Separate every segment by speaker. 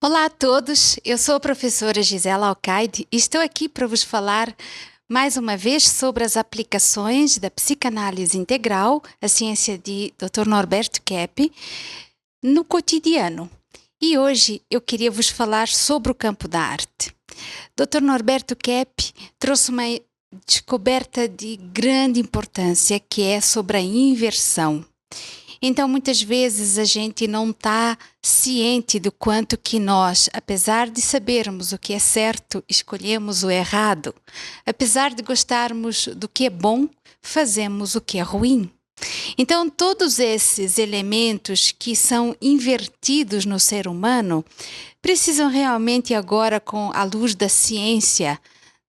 Speaker 1: Olá a todos, eu sou a professora Gisela Alcaide e estou aqui para vos falar mais uma vez sobre as aplicações da psicanálise integral, a ciência de Dr. Norberto Keppe, no cotidiano. E hoje eu queria vos falar sobre o campo da arte. Dr. Norberto Keppe trouxe uma descoberta de grande importância que é sobre a inversão. Então, muitas vezes a gente não está ciente do quanto que nós, apesar de sabermos o que é certo, escolhemos o errado. Apesar de gostarmos do que é bom, fazemos o que é ruim. Então, todos esses elementos que são invertidos no ser humano precisam realmente agora, com a luz da ciência,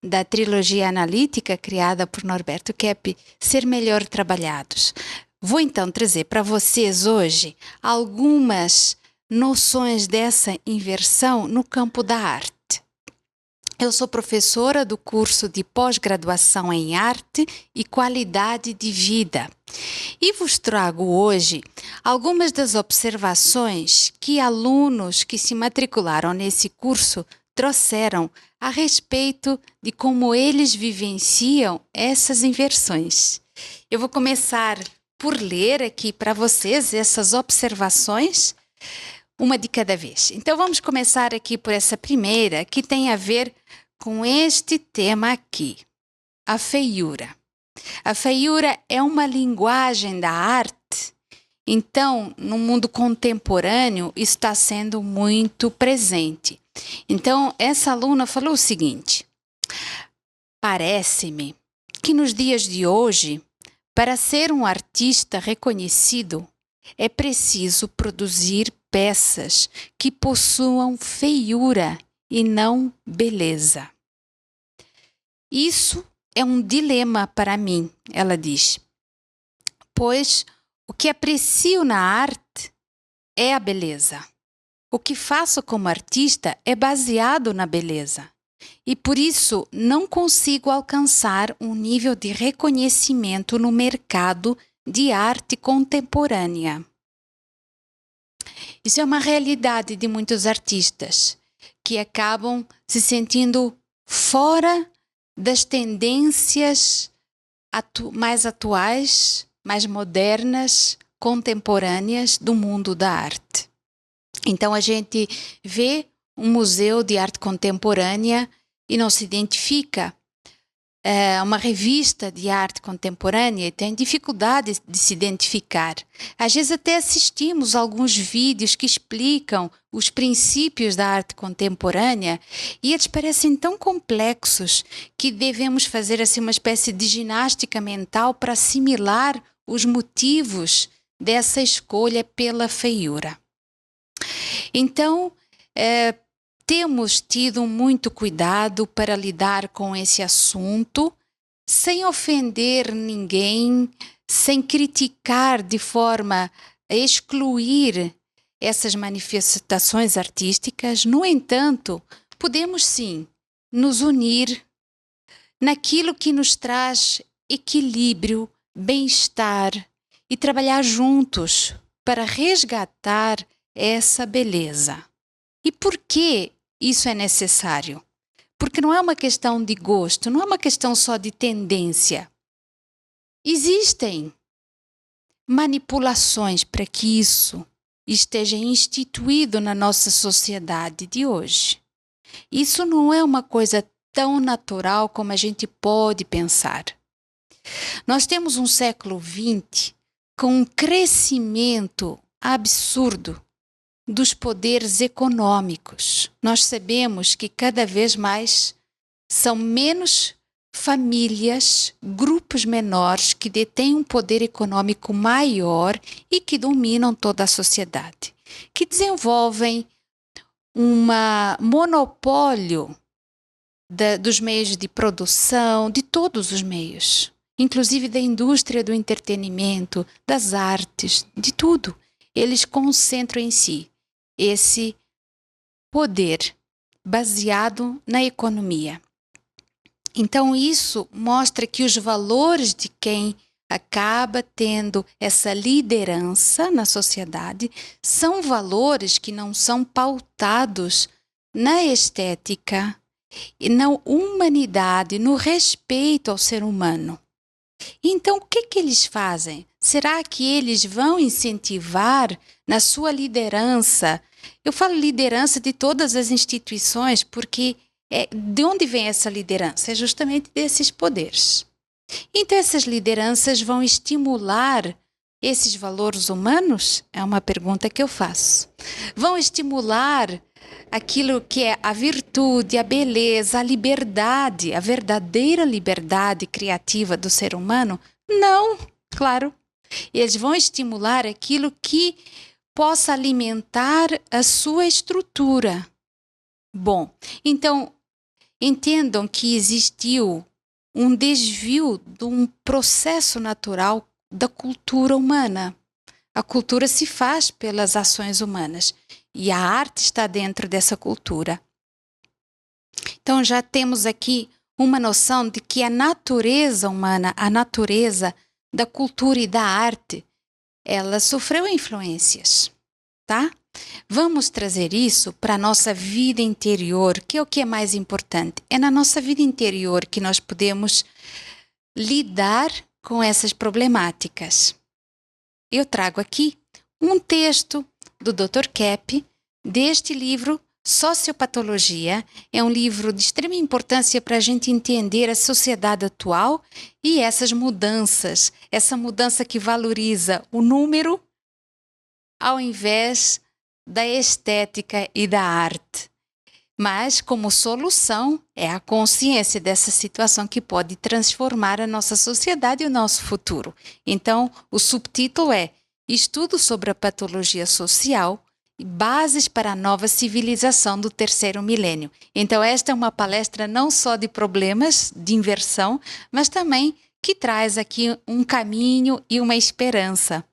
Speaker 1: da trilogia analítica criada por Norberto Keppe, ser melhor trabalhados. Vou então trazer para vocês hoje algumas noções dessa inversão no campo da arte. Eu sou professora do curso de pós-graduação em arte e qualidade de vida e vos trago hoje algumas das observações que alunos que se matricularam nesse curso trouxeram a respeito de como eles vivenciam essas inversões. Eu vou começar por ler aqui para vocês essas observações, uma de cada vez. Então, vamos começar aqui por essa primeira, que tem a ver com este tema aqui, a feiura. A feiura é uma linguagem da arte, então, no mundo contemporâneo, está sendo muito presente. Então, essa aluna falou o seguinte: parece-me que nos dias de hoje, para ser um artista reconhecido, é preciso produzir peças que possuam feiura e não beleza. Isso é um dilema para mim, ela diz, pois o que aprecio na arte é a beleza. O que faço como artista é baseado na beleza. E por isso não consigo alcançar um nível de reconhecimento no mercado de arte contemporânea. Isso é uma realidade de muitos artistas que acabam se sentindo fora das tendências mais atuais, mais modernas, contemporâneas do mundo da arte. Então a gente vê um museu de arte contemporânea e não se identifica. Uma revista de arte contemporânea e tem dificuldade de se identificar. Às vezes até assistimos alguns vídeos que explicam os princípios da arte contemporânea e eles parecem tão complexos que devemos fazer assim uma espécie de ginástica mental para assimilar os motivos dessa escolha pela feiura. Então, temos tido muito cuidado para lidar com esse assunto, sem ofender ninguém, sem criticar de forma a excluir essas manifestações artísticas. No entanto, podemos sim nos unir naquilo que nos traz equilíbrio, bem-estar e trabalhar juntos para resgatar essa beleza. E por que isso é necessário? Porque não é uma questão de gosto, não é uma questão só de tendência. Existem manipulações para que isso esteja instituído na nossa sociedade de hoje. Isso não é uma coisa tão natural como a gente pode pensar. Nós temos um século XX com um crescimento absurdo dos poderes econômicos. Nós sabemos que cada vez mais são menos famílias, grupos menores que detêm um poder econômico maior e que dominam toda a sociedade, que desenvolvem um monopólio dos meios de produção, de todos os meios, inclusive da indústria do entretenimento, das artes, de tudo. Eles concentram em si esse poder baseado na economia. Então, isso mostra que os valores de quem acaba tendo essa liderança na sociedade, são valores que não são pautados na estética e na humanidade, no respeito ao ser humano. Então, o que eles fazem? Será que eles vão incentivar na sua liderança? Eu falo liderança de todas as instituições porque de onde vem essa liderança? É justamente desses poderes. Então, essas lideranças vão estimular esses valores humanos? É uma pergunta que eu faço. Vão estimular aquilo que é a virtude, a beleza, a liberdade, a verdadeira liberdade criativa do ser humano? Não, claro. Eles vão estimular aquilo que possa alimentar a sua estrutura. Bom, então, entendam que existiu um desvio de um processo natural da cultura humana. A cultura se faz pelas ações humanas e a arte está dentro dessa cultura. Então já temos aqui uma noção de que a natureza humana, a natureza da cultura e da arte, ela sofreu influências, tá? Vamos trazer isso para a nossa vida interior, que é o que é mais importante. É na nossa vida interior que nós podemos lidar com essas problemáticas. Eu trago aqui um texto do Dr. Kepp, deste livro Sociopatologia. É um livro de extrema importância para a gente entender a sociedade atual e essas mudanças, essa mudança que valoriza o número ao invés da estética e da arte. Mas, como solução, é a consciência dessa situação que pode transformar a nossa sociedade e o nosso futuro. Então, o subtítulo é Estudo sobre a Patologia Social e Bases para a Nova Civilização do Terceiro Milênio. Então, esta é uma palestra não só de problemas de inversão, mas também que traz aqui um caminho e uma esperança.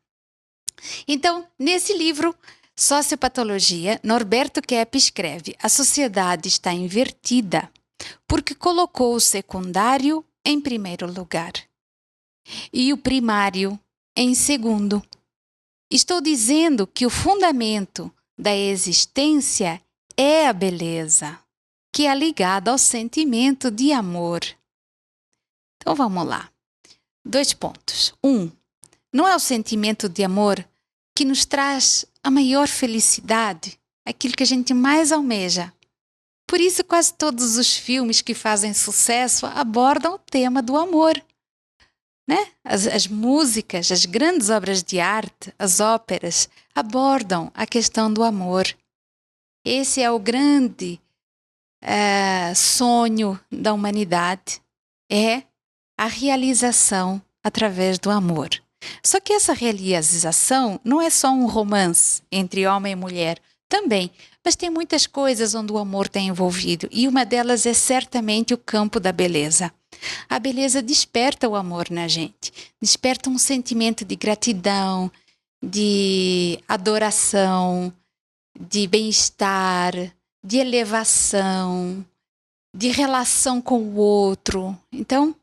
Speaker 1: Então, nesse livro, Sociopatologia, Norberto Kepp escreve: a sociedade está invertida porque colocou o secundário em primeiro lugar e o primário em segundo. Estou dizendo que o fundamento da existência é a beleza, que é ligada ao sentimento de amor. Então vamos lá. 2 pontos. 1. Não é o sentimento de amor que nos traz a maior felicidade, aquilo que a gente mais almeja. Por isso, quase todos os filmes que fazem sucesso abordam o tema do amor, né? As músicas, as grandes obras de arte, as óperas, abordam a questão do amor. Esse é o grande sonho da humanidade, é a realização através do amor. Só que essa realização não é só um romance entre homem e mulher, também, mas tem muitas coisas onde o amor está envolvido, e uma delas é certamente o campo da beleza. A beleza desperta o amor na gente, desperta um sentimento de gratidão, de adoração, de bem-estar, de elevação, de relação com o outro. Então,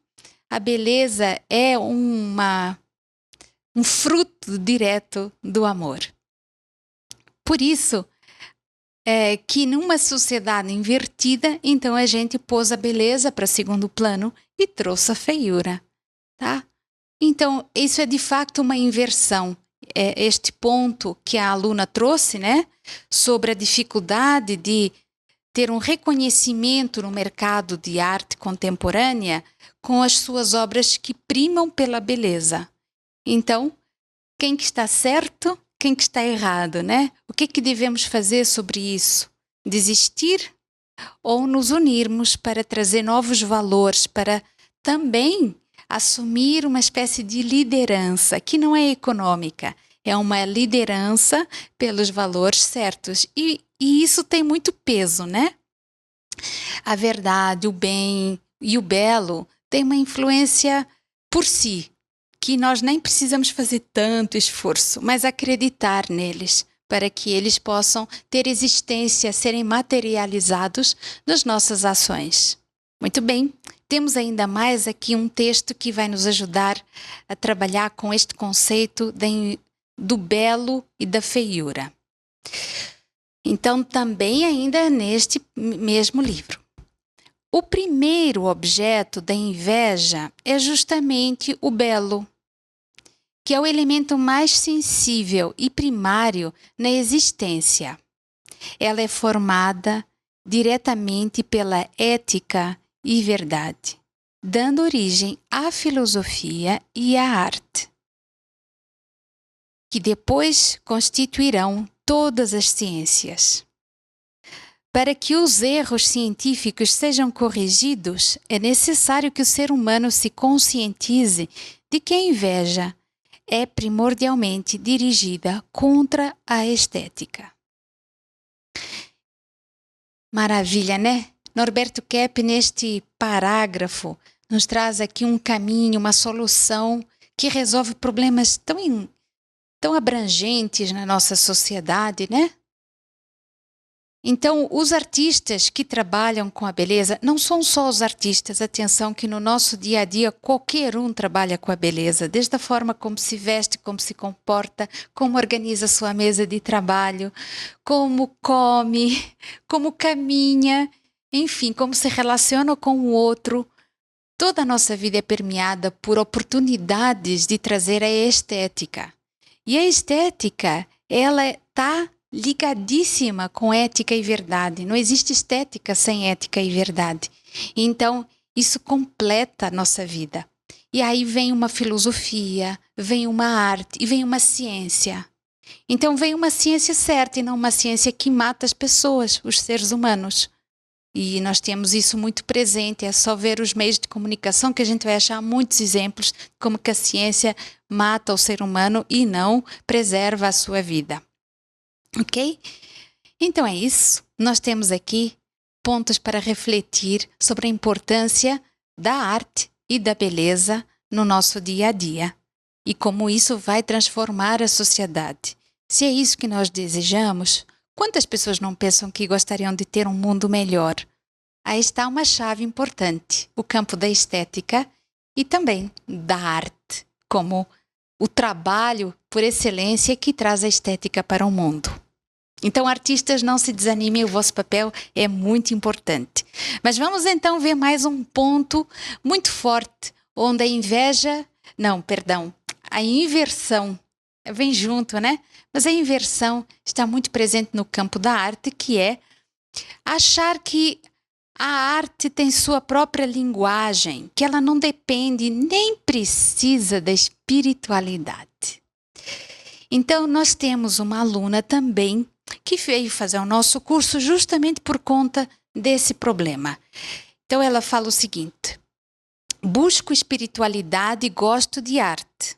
Speaker 1: a beleza é um fruto direto do amor. Por isso, que numa sociedade invertida, então a gente pôs a beleza para segundo plano e trouxe a feiura, tá? Então, isso é de facto uma inversão. Este ponto que a aluna trouxe, né, sobre a dificuldade de ter um reconhecimento no mercado de arte contemporânea com as suas obras que primam pela beleza. Então, quem que está certo, quem que está errado, né? O que devemos fazer sobre isso? Desistir ou nos unirmos para trazer novos valores, para também assumir uma espécie de liderança, que não é econômica, é uma liderança pelos valores certos. E isso tem muito peso, né? A verdade, o bem e o belo têm uma influência por si, que nós nem precisamos fazer tanto esforço, mas acreditar neles, para que eles possam ter existência, serem materializados nas nossas ações. Muito bem, temos ainda mais aqui um texto que vai nos ajudar a trabalhar com este conceito do belo e da feiura. Então, também ainda neste mesmo livro. O primeiro objeto da inveja é justamente o belo, que é o elemento mais sensível e primário na existência. Ela é formada diretamente pela ética e verdade, dando origem à filosofia e à arte, que depois constituirão todas as ciências. Para que os erros científicos sejam corrigidos, é necessário que o ser humano se conscientize de que a inveja é primordialmente dirigida contra a estética. Maravilha, né? Norberto Kepp, neste parágrafo, nos traz aqui um caminho, uma solução que resolve problemas tão abrangentes na nossa sociedade, né? Então, os artistas que trabalham com a beleza, não são só os artistas, atenção que no nosso dia a dia qualquer um trabalha com a beleza, desde a forma como se veste, como se comporta, como organiza sua mesa de trabalho, como come, como caminha, enfim, como se relaciona com o outro. Toda a nossa vida é permeada por oportunidades de trazer a estética. E a estética, ela está ligadíssima com ética e verdade. Não existe estética sem ética e verdade. Então, isso completa a nossa vida. E aí vem uma filosofia, vem uma arte e vem uma ciência. Então, vem uma ciência certa e não uma ciência que mata as pessoas, os seres humanos. E nós temos isso muito presente, é só ver os meios de comunicação que a gente vai achar muitos exemplos de como que a ciência mata o ser humano e não preserva a sua vida. Ok? Então é isso. Nós temos aqui pontos para refletir sobre a importância da arte e da beleza no nosso dia a dia e como isso vai transformar a sociedade. Se é isso que nós desejamos, quantas pessoas não pensam que gostariam de ter um mundo melhor? Aí está uma chave importante, o campo da estética e também da arte, como o trabalho por excelência que traz a estética para o mundo. Então, artistas, não se desanimem, o vosso papel é muito importante. Mas vamos então ver mais um ponto muito forte, onde a inversão vem junto, né? Mas a inversão está muito presente no campo da arte, que é achar que a arte tem sua própria linguagem, que ela não depende nem precisa da espiritualidade. Então, nós temos uma aluna também que veio fazer o nosso curso justamente por conta desse problema. Então, ela fala o seguinte: busco espiritualidade e gosto de arte.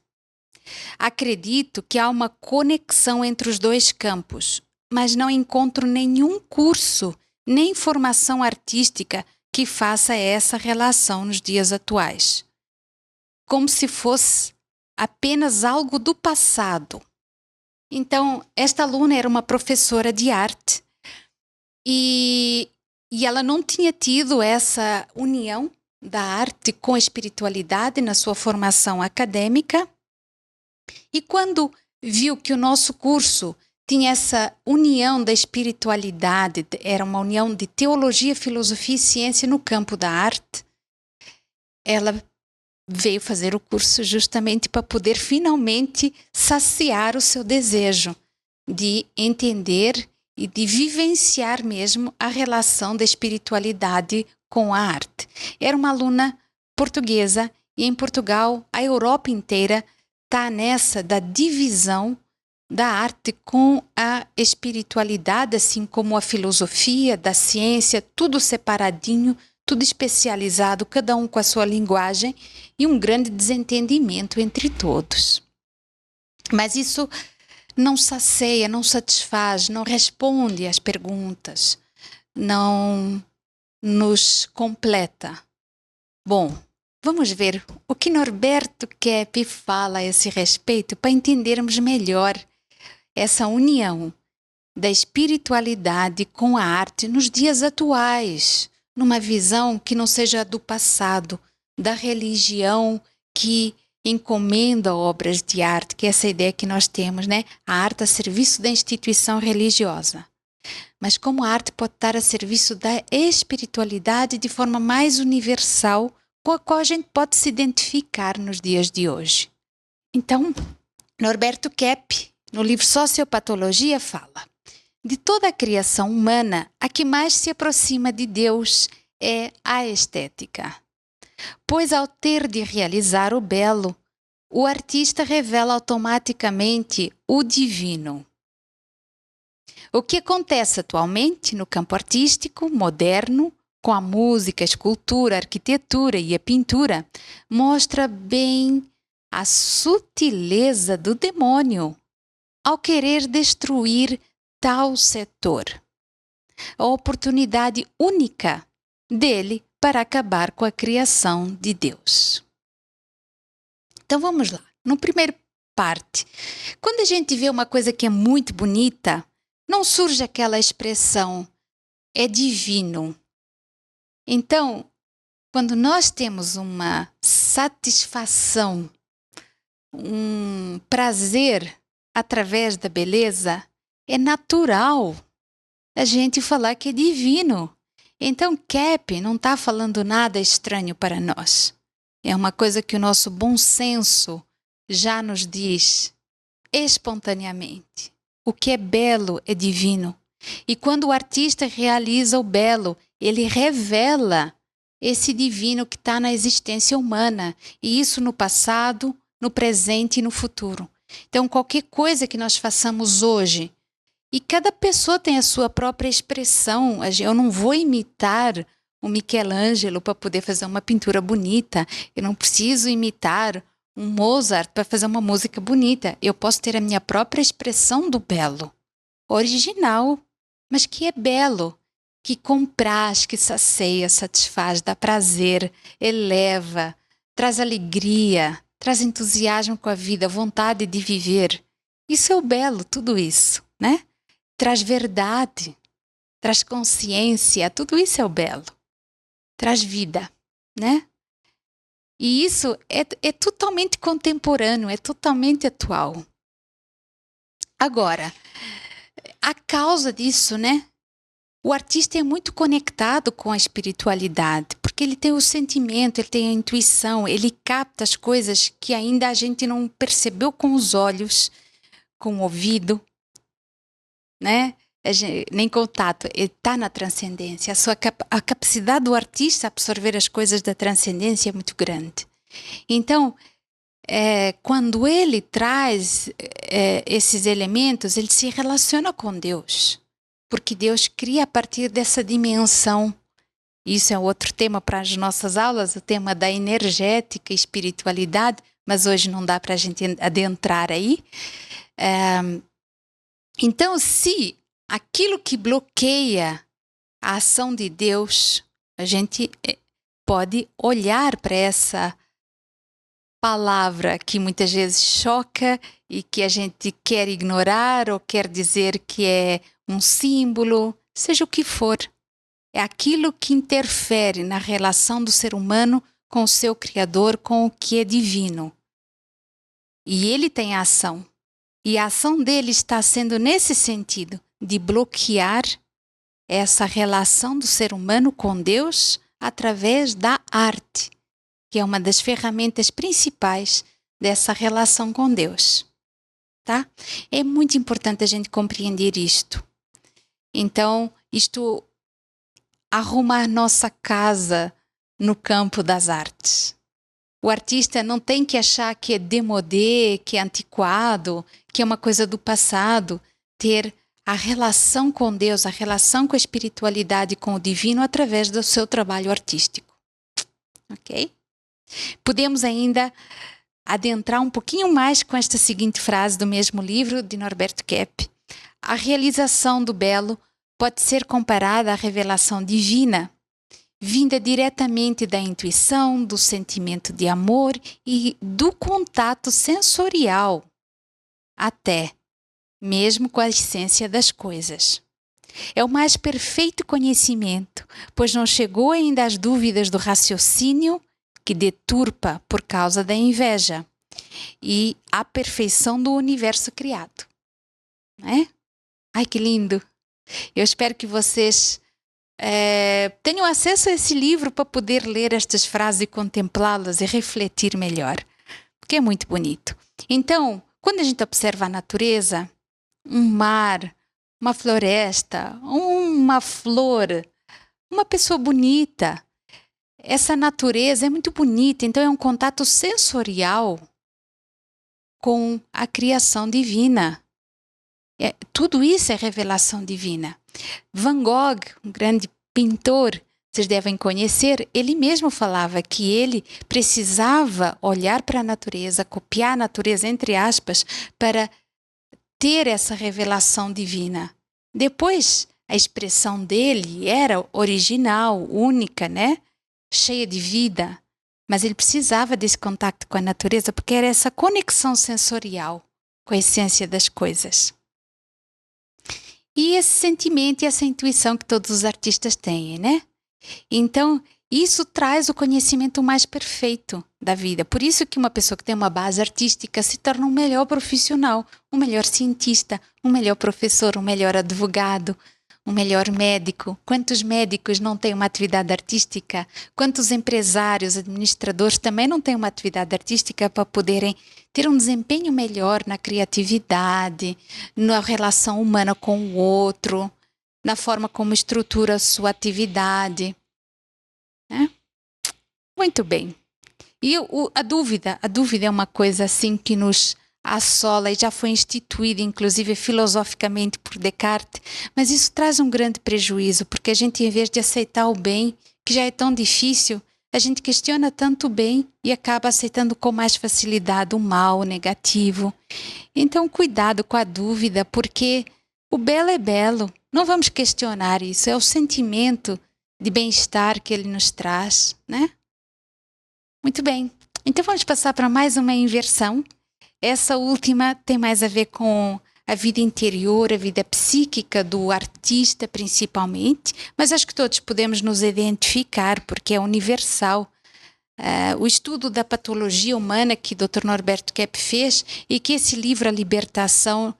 Speaker 1: Acredito que há uma conexão entre os dois campos, mas não encontro nenhum curso nem formação artística que faça essa relação nos dias atuais. Como se fosse apenas algo do passado. Então, esta aluna era uma professora de arte e ela não tinha tido essa união da arte com a espiritualidade na sua formação acadêmica. E quando viu que o nosso curso tinha essa união da espiritualidade, era uma união de teologia, filosofia e ciência no campo da arte, ela veio fazer o curso justamente para poder finalmente saciar o seu desejo de entender e de vivenciar mesmo a relação da espiritualidade com a arte. Era uma aluna portuguesa e em Portugal a Europa inteira está nessa da divisão da arte com a espiritualidade, assim como a filosofia, da ciência, tudo separadinho, tudo especializado, cada um com a sua linguagem e um grande desentendimento entre todos. Mas isso não sacia, não satisfaz, não responde às perguntas, não nos completa. Bom, vamos ver o que Norberto Kepp fala a esse respeito para entendermos melhor essa união da espiritualidade com a arte nos dias atuais, numa visão que não seja do passado, da religião que encomenda obras de arte, que é essa ideia que nós temos, né? A arte a serviço da instituição religiosa. Mas como a arte pode estar a serviço da espiritualidade de forma mais universal, com a qual a gente pode se identificar nos dias de hoje. Então, Norberto Kepp, no livro Sociopatologia, fala: de toda a criação humana, a que mais se aproxima de Deus é a estética. Pois ao ter de realizar o belo, o artista revela automaticamente o divino. O que acontece atualmente no campo artístico moderno, com a música, a escultura, a arquitetura e a pintura, mostra bem a sutileza do demônio ao querer destruir tal setor. A oportunidade única dele para acabar com a criação de Deus. Então vamos lá. No primeiro parte, quando a gente vê uma coisa que é muito bonita, não surge aquela expressão, é divino. Então, quando nós temos uma satisfação, um prazer através da beleza, é natural a gente falar que é divino. Então, Kepp não está falando nada estranho para nós. É uma coisa que o nosso bom senso já nos diz espontaneamente. O que é belo é divino. E quando o artista realiza o belo, ele revela esse divino que está na existência humana. E isso no passado, no presente e no futuro. Então, qualquer coisa que nós façamos hoje, e cada pessoa tem a sua própria expressão. Eu não vou imitar o Michelangelo para poder fazer uma pintura bonita. Eu não preciso imitar um Mozart para fazer uma música bonita. Eu posso ter a minha própria expressão do belo, original, mas que é belo, que compraz, que sacia, satisfaz, dá prazer, eleva, traz alegria, traz entusiasmo com a vida, vontade de viver. Isso é o belo, tudo isso, né? Traz verdade, traz consciência, tudo isso é o belo. Traz vida, né? E isso é totalmente contemporâneo, é totalmente atual. Agora, a causa disso, né? O artista é muito conectado com a espiritualidade, porque ele tem o sentimento, ele tem a intuição, ele capta as coisas que ainda a gente não percebeu com os olhos, com o ouvido, né? Nem contato, ele está na transcendência. A capacidade do artista absorver as coisas da transcendência é muito grande. Então, quando ele traz esses elementos, ele se relaciona com Deus, porque Deus cria a partir dessa dimensão. Isso é outro tema para as nossas aulas, o tema da energética e espiritualidade, mas hoje não dá para a gente adentrar aí. Então, se aquilo que bloqueia a ação de Deus, a gente pode olhar para essa palavra que muitas vezes choca e que a gente quer ignorar ou quer dizer que é um símbolo, seja o que for. É aquilo que interfere na relação do ser humano com o seu Criador, com o que é divino. E ele tem a ação. E a ação dele está sendo nesse sentido, de bloquear essa relação do ser humano com Deus através da arte, que é uma das ferramentas principais dessa relação com Deus. Tá? É muito importante a gente compreender isto. Então, isto arruma a nossa casa no campo das artes. O artista não tem que achar que é démodé, que é antiquado, que é uma coisa do passado, ter a relação com Deus, a relação com a espiritualidade, com o divino, através do seu trabalho artístico. Ok? Podemos ainda adentrar um pouquinho mais com esta seguinte frase do mesmo livro, de Norberto Kepp. A realização do belo pode ser comparada à revelação divina, vinda diretamente da intuição, do sentimento de amor e do contato sensorial, até mesmo com a essência das coisas. É o mais perfeito conhecimento, pois não chegou ainda às dúvidas do raciocínio que deturpa por causa da inveja e a perfeição do universo criado. Né? Ai, que lindo! Eu espero que vocês tenham acesso a esse livro para poder ler estas frases e contemplá-las e refletir melhor, porque é muito bonito. Então, quando a gente observa a natureza, um mar, uma floresta, uma flor, uma pessoa bonita, essa natureza é muito bonita, então é um contato sensorial com a criação divina. Tudo isso é revelação divina. Van Gogh, um grande pintor, vocês devem conhecer, ele mesmo falava que ele precisava olhar para a natureza, copiar a natureza, entre aspas, para ter essa revelação divina. Depois, a expressão dele era original, única, né? Cheia de vida, mas ele precisava desse contato com a natureza porque era essa conexão sensorial com a essência das coisas. E esse sentimento e essa intuição que todos os artistas têm, né? Então, isso traz o conhecimento mais perfeito da vida. Por isso que uma pessoa que tem uma base artística se torna um melhor profissional, um melhor cientista, um melhor professor, um melhor advogado, um melhor médico. Quantos médicos não têm uma atividade artística? Quantos empresários, administradores também não têm uma atividade artística para poderem ter um desempenho melhor na criatividade, na relação humana com o outro, na forma como estrutura a sua atividade. Né? Muito bem. E a dúvida é uma coisa assim que nos assola e já foi instituída, inclusive filosoficamente por Descartes, mas isso traz um grande prejuízo, porque a gente, em vez de aceitar o bem, que já é tão difícil, a gente questiona tanto o bem e acaba aceitando com mais facilidade o mal, o negativo. Então, cuidado com a dúvida, porque o belo é belo. Não vamos questionar isso, é o sentimento de bem-estar que ele nos traz, né? Muito bem. Então, vamos passar para mais uma inversão. Essa última tem mais a ver com a vida interior, a vida psíquica do artista principalmente, mas acho que todos podemos nos identificar porque é universal. O estudo da patologia humana que o Dr. Norberto Kepp fez e que esse livro, A Libertação,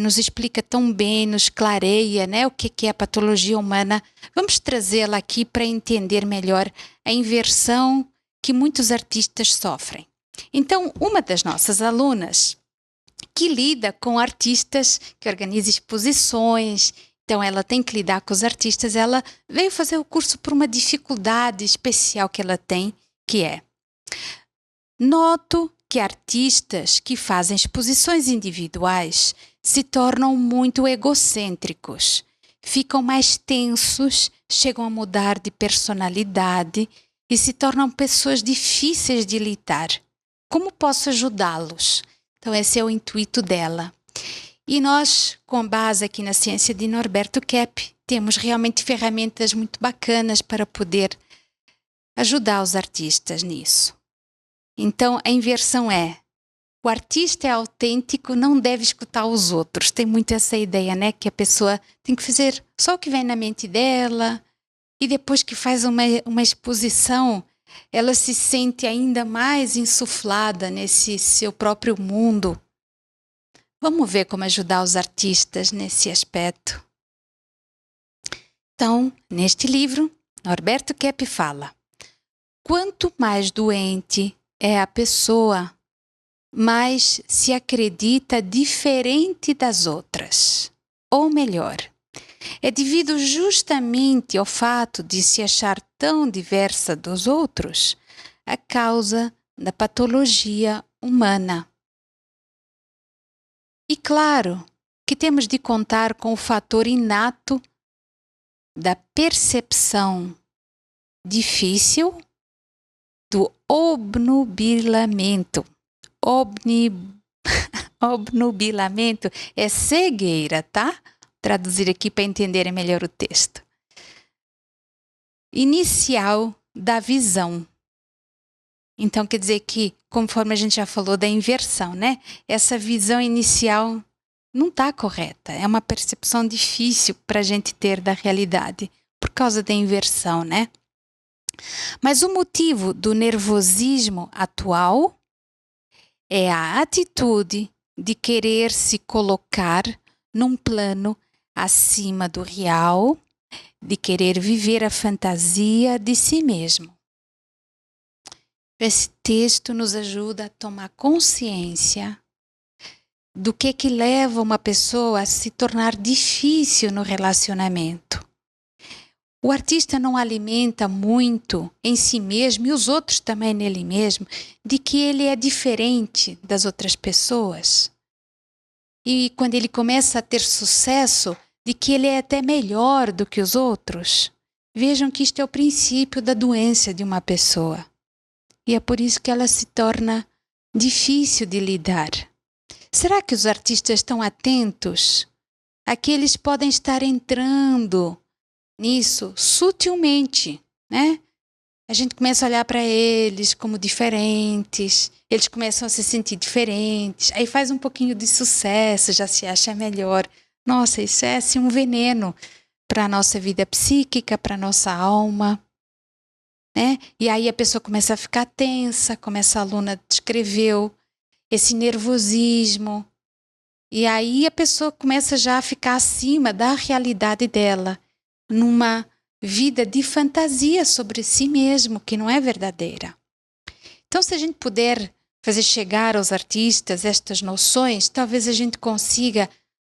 Speaker 1: nos explica tão bem, nos clareia, né, o que é a patologia humana. Vamos trazê-la aqui para entender melhor a inversão que muitos artistas sofrem. Então, uma das nossas alunas, que lida com artistas, que organiza exposições, então ela tem que lidar com os artistas, ela veio fazer o curso por uma dificuldade especial que ela tem, que é: noto que artistas que fazem exposições individuais se tornam muito egocêntricos, ficam mais tensos, chegam a mudar de personalidade e se tornam pessoas difíceis de lidar. Como posso ajudá-los? Então, esse é o intuito dela. E nós, com base aqui na ciência de Norberto Kepp, temos realmente ferramentas muito bacanas para poder ajudar os artistas nisso. Então, a inversão é: o artista é autêntico, não deve escutar os outros. Tem muito essa ideia, né? Que a pessoa tem que fazer só o que vem na mente dela, e depois que faz uma exposição, ela se sente ainda mais insuflada nesse seu próprio mundo. Vamos ver como ajudar os artistas nesse aspecto. Então, neste livro, Norberto Kepp fala: quanto mais doente é a pessoa, mais se acredita diferente das outras. Ou melhor, é devido justamente ao fato de se achar tão diversa dos outros a causa da patologia humana. E claro que temos de contar com o fator inato da percepção difícil do obnubilamento. Obnubilamento é cegueira, tá? Traduzir aqui para entenderem melhor o texto. Inicial da visão. Então, quer dizer que, conforme a gente já falou da inversão, né? Essa visão inicial não está correta. É uma percepção difícil para a gente ter da realidade, por causa da inversão, né? Mas o motivo do nervosismo atual é a atitude de querer se colocar num plano acima do real, de querer viver a fantasia de si mesmo. Esse texto nos ajuda a tomar consciência do que leva uma pessoa a se tornar difícil no relacionamento. O artista não alimenta muito em si mesmo, e os outros também nele mesmo, de que ele é diferente das outras pessoas. E quando ele começa a ter sucesso, de que ele é até melhor do que os outros. Vejam que isto é o princípio da doença de uma pessoa. E é por isso que ela se torna difícil de lidar. Será que os artistas estão atentos a que eles podem estar entrando nisso sutilmente, né? A gente começa a olhar para eles como diferentes, eles começam a se sentir diferentes, aí faz um pouquinho de sucesso, já se acha melhor. Nossa, isso é assim um veneno para a nossa vida psíquica, para a nossa alma, né? E aí a pessoa começa a ficar tensa, como essa aluna descreveu, esse nervosismo. E aí a pessoa começa já a ficar acima da realidade dela, numa vida de fantasia sobre si mesmo, que não é verdadeira. Então, se a gente puder fazer chegar aos artistas estas noções, talvez a gente consiga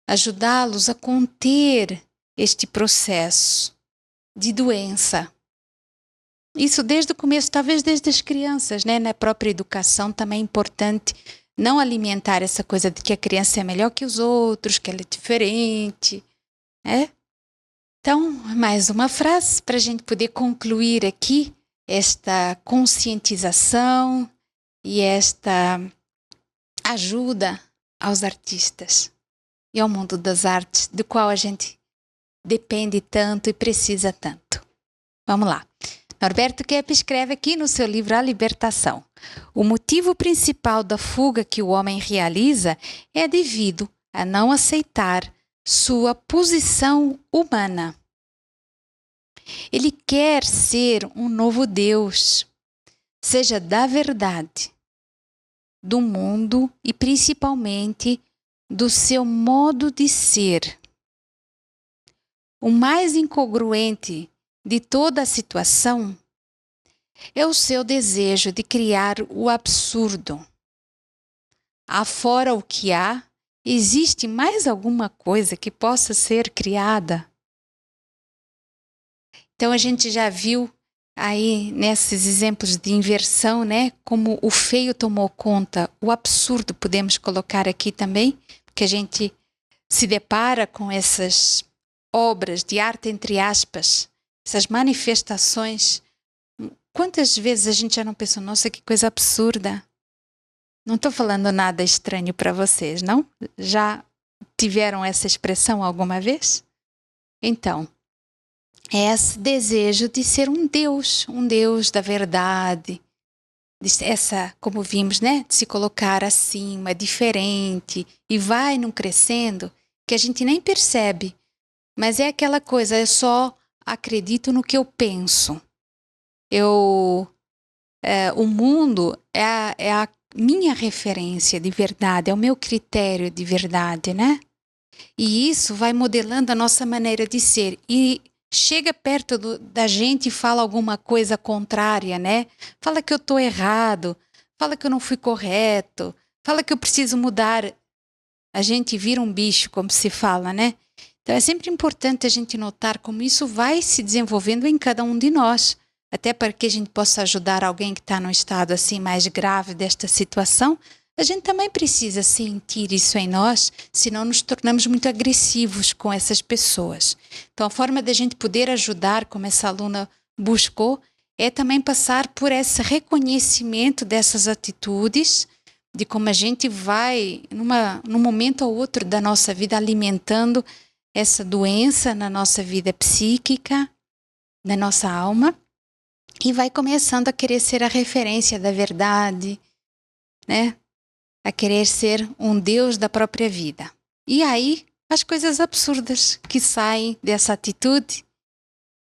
Speaker 1: ajudá-los a conter este processo de doença. Isso desde o começo, talvez desde as crianças, né? Na própria educação também é importante não alimentar essa coisa de que a criança é melhor que os outros, que ela é diferente, né? Então, mais uma frase para a gente poder concluir aqui esta conscientização e esta ajuda aos artistas e ao mundo das artes, do qual a gente depende tanto e precisa tanto. Vamos lá. Norberto Kepp escreve aqui no seu livro A Libertação: o motivo principal da fuga que o homem realiza é devido a não aceitar sua posição humana. Ele quer ser um novo Deus, seja da verdade, do mundo e principalmente do seu modo de ser. O mais incongruente de toda a situação é o seu desejo de criar o absurdo. Afora o que há, existe mais alguma coisa que possa ser criada? Então a gente já viu aí nesses exemplos de inversão, né, como o feio tomou conta, o absurdo podemos colocar aqui também, porque a gente se depara com essas obras de arte, entre aspas, essas manifestações. Quantas vezes a gente já não pensou, nossa, que coisa absurda? Não estou falando nada estranho para vocês, não? Já tiveram essa expressão alguma vez? Então, é esse desejo de ser um Deus da verdade, essa, como vimos, né, de se colocar acima, diferente, e vai num crescendo que a gente nem percebe, mas é aquela coisa, eu só acredito no que eu penso. O mundo é a minha referência de verdade, é o meu critério de verdade, né? E isso vai modelando a nossa maneira de ser. E chega perto da gente e fala alguma coisa contrária, né? Fala que eu estou errado, fala que eu não fui correto, fala que eu preciso mudar. A gente vira um bicho, como se fala, né? Então é sempre importante a gente notar como isso vai se desenvolvendo em cada um de nós, até para que a gente possa ajudar alguém que está num estado assim mais grave desta situação. A gente também precisa sentir isso em nós, senão nos tornamos muito agressivos com essas pessoas. Então, a forma da gente poder ajudar, como essa aluna buscou, é também passar por esse reconhecimento dessas atitudes, de como a gente vai, num momento ou outro da nossa vida, alimentando essa doença na nossa vida psíquica, na nossa alma, e vai começando a querer ser a referência da verdade, né? A querer ser um Deus da própria vida. E aí, as coisas absurdas que saem dessa atitude,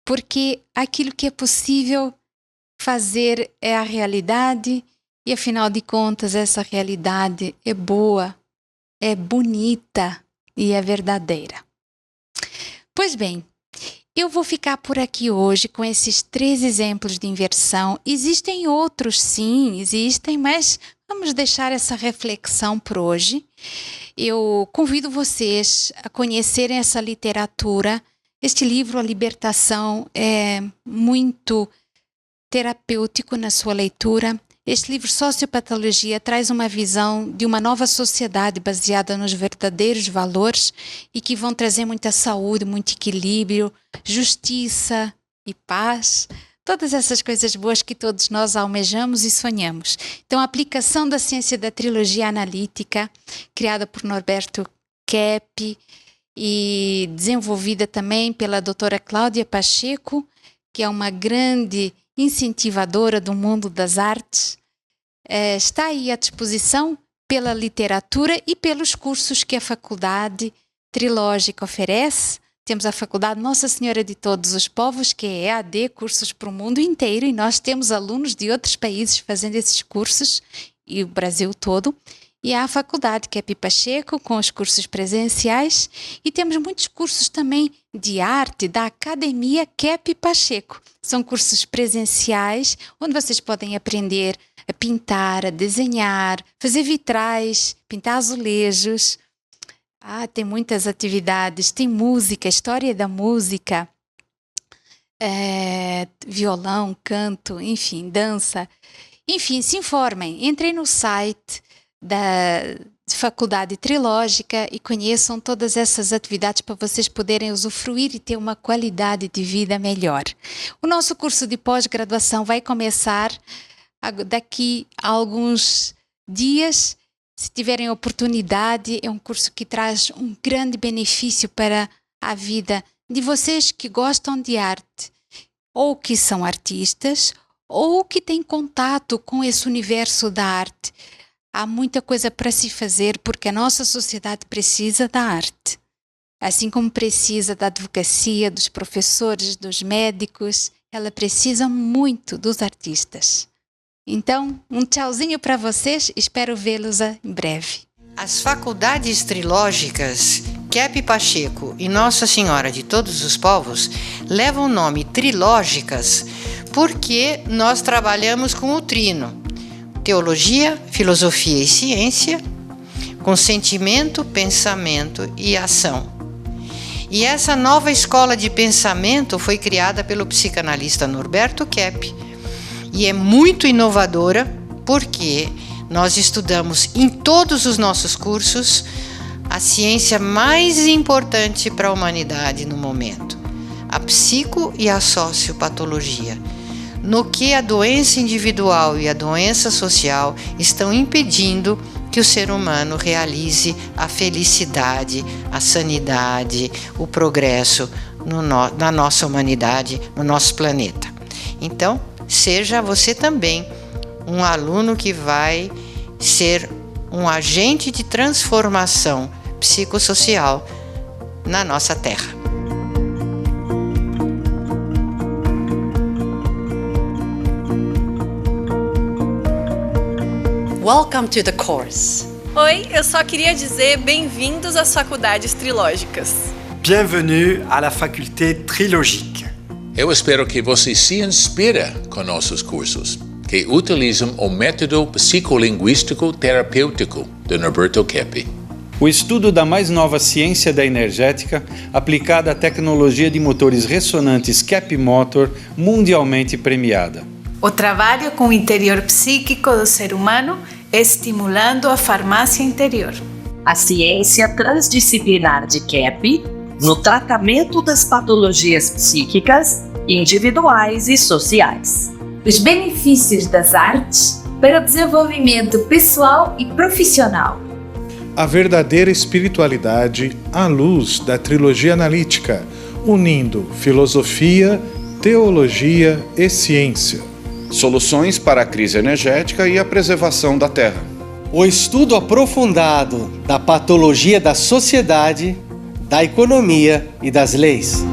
Speaker 1: porque aquilo que é possível fazer é a realidade, e afinal de contas, essa realidade é boa, é bonita e é verdadeira. Pois bem, eu vou ficar por aqui hoje com esses 3 exemplos de inversão. Existem outros, sim, existem, mas vamos deixar essa reflexão por hoje. Eu convido vocês a conhecerem essa literatura. Este livro, A Libertação, é muito terapêutico na sua leitura. Este livro, Sociopatologia, traz uma visão de uma nova sociedade baseada nos verdadeiros valores e que vão trazer muita saúde, muito equilíbrio, justiça e paz. Todas essas coisas boas que todos nós almejamos e sonhamos. Então, a aplicação da ciência da trilogia analítica, criada por Norberto Kepp e desenvolvida também pela doutora Cláudia Pacheco, que é uma grande incentivadora do mundo das artes, está aí à disposição pela literatura e pelos cursos que a Faculdade Trilógica oferece. Temos a Faculdade Nossa Senhora de Todos os Povos, que é EAD, cursos para o mundo inteiro, e nós temos alunos de outros países fazendo esses cursos, e o Brasil todo. E há a Faculdade Kepp Pacheco, com os cursos presenciais, e temos muitos cursos também de arte da Academia Kepp Pacheco. São cursos presenciais, onde vocês podem aprender a pintar, a desenhar, fazer vitrais, pintar azulejos. Tem muitas atividades, tem música, história da música, violão, canto, enfim, dança. Enfim, se informem, entrem no site da Faculdade Trilógica e conheçam todas essas atividades para vocês poderem usufruir e ter uma qualidade de vida melhor. O nosso curso de pós-graduação vai começar daqui a alguns dias. Se tiverem oportunidade, é um curso que traz um grande benefício para a vida de vocês que gostam de arte, ou que são artistas, ou que têm contato com esse universo da arte. Há muita coisa para se fazer porque a nossa sociedade precisa da arte. Assim como precisa da advocacia, dos professores, dos médicos, ela precisa muito dos artistas. Então, um tchauzinho para vocês, espero vê-los em breve.
Speaker 2: As faculdades trilógicas Kepp Pacheco e Nossa Senhora de Todos os Povos levam o nome trilógicas porque nós trabalhamos com o trino: teologia, filosofia e ciência, com sentimento, pensamento e ação. E essa nova escola de pensamento foi criada pelo psicanalista Norberto Kepp e é muito inovadora porque nós estudamos em todos os nossos cursos a ciência mais importante para a humanidade no momento, a psico e a sociopatologia, no que a doença individual e a doença social estão impedindo que o ser humano realize a felicidade, a sanidade, o progresso na nossa humanidade, no nosso planeta. Então, seja você também um aluno que vai ser um agente de transformação psicossocial na nossa Terra.
Speaker 3: Welcome to the course.
Speaker 4: Oi, eu só queria dizer bem-vindos às faculdades trilógicas.
Speaker 5: Bienvenue à la faculté trilogique.
Speaker 6: Eu espero que você se inspire com nossos cursos, que utilizam o método psicolinguístico terapêutico de Norberto Kepp.
Speaker 7: O estudo da mais nova ciência da energética aplicada à tecnologia de motores ressonantes Kepp Motor, mundialmente premiada.
Speaker 8: O trabalho com o interior psíquico do ser humano, estimulando a farmácia interior.
Speaker 9: A ciência transdisciplinar de Kepp no tratamento das patologias psíquicas, individuais e sociais.
Speaker 10: Os benefícios das artes para o desenvolvimento pessoal e profissional.
Speaker 11: A verdadeira espiritualidade à luz da trilogia analítica, unindo filosofia, teologia e ciência.
Speaker 12: Soluções para a crise energética e a preservação da Terra. o estudo aprofundado da patologia da sociedade, da economia e das leis.